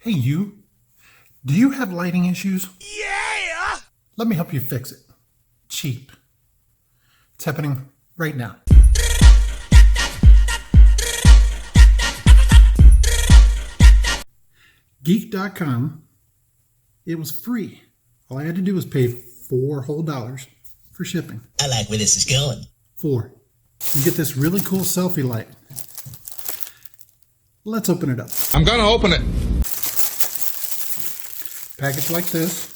Hey you, do you have lighting issues? Yeah! Let me help you fix it. Cheap. It's happening right now. Geek.com, it was free. All I had to do was pay $4 whole for shipping. I like where this is going. $4. You get this really cool selfie light. Let's open it up. I'm gonna open it. Package like this.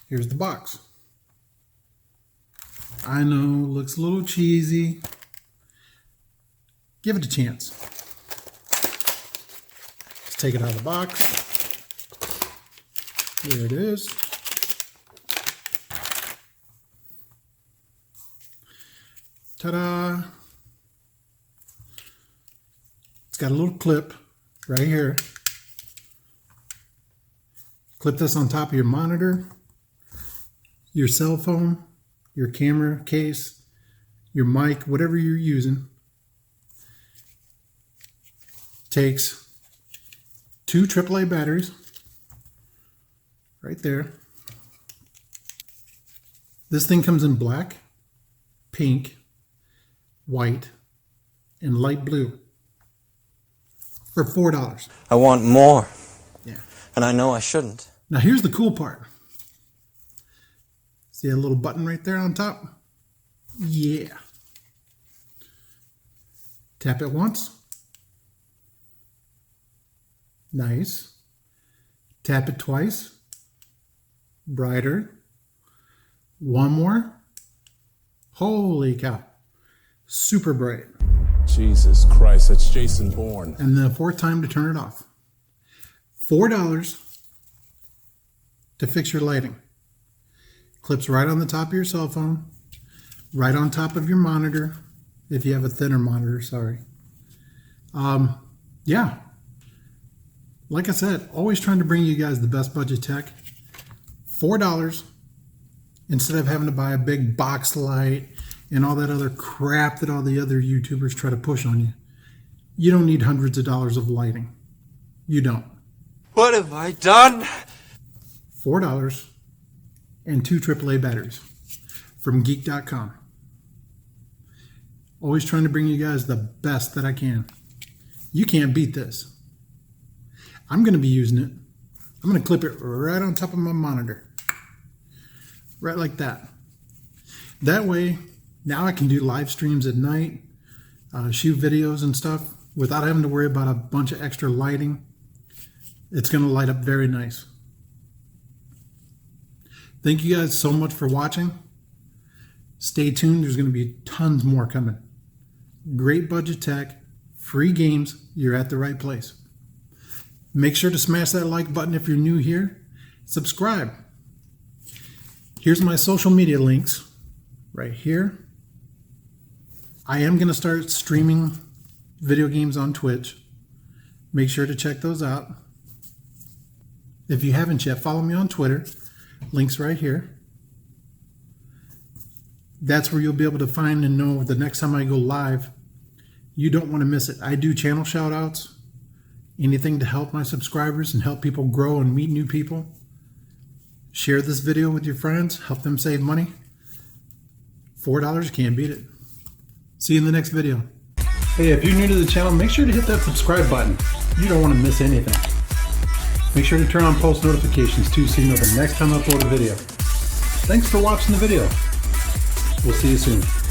Here's the box. I know, looks a little cheesy. Give it a chance. Let's take it out of the box. Here it is. Ta-da! It's got a little clip right here. Clip this on top of your monitor, your cell phone, your camera case, your mic, whatever you're using. Takes 2 AAA batteries, right there. This thing comes in black, pink, white, and light blue for $4. I want more. Yeah. And I know I shouldn't. Now here's the cool part. See a little button right there on top? Yeah. Tap it once. Nice. Tap it twice. Brighter. One more. Holy cow. Super bright. Jesus Christ, that's Jason Bourne. And the 4th time to turn it off. $4 to fix your lighting. Clips right on the top of your cell phone, right on top of your monitor, if you have a thinner monitor, sorry. Yeah. Like I said, always trying to bring you guys the best budget tech. $4 instead of having to buy a big box light and all that other crap that all the other YouTubers try to push on you. You don't need hundreds of dollars of lighting. You don't. What have I done? $4 and 2 AAA batteries from geek.com. Always trying to bring you guys the best that I can. You can't beat this. I'm going to be using it. I'm going to clip it right on top of my monitor. Right like that. That way, now I can do live streams at night, shoot videos and stuff without having to worry about a bunch of extra lighting. It's going to light up very nice. Thank you guys so much for watching. Stay tuned. There's going to be tons more coming. Great budget tech, free games. You're at the right place. Make sure to smash that like button if you're new here. Subscribe. Here's my social media links right here. I am going to start streaming video games on Twitch. Make sure to check those out. If you haven't yet, follow me on Twitter. Links right here. That's where you'll be able to find and know the next time I go live. You don't want to miss it. I do channel shout outs. Anything to help my subscribers and help people grow and meet new people. Share this video with your friends. Help them save money. $4, can't beat it. See you in the next video. Hey, if you're new to the channel, make sure to hit that subscribe button. You don't want to miss anything. Make sure to turn on post notifications too so you know the next time I upload a video. Thanks for watching the video. We'll see you soon.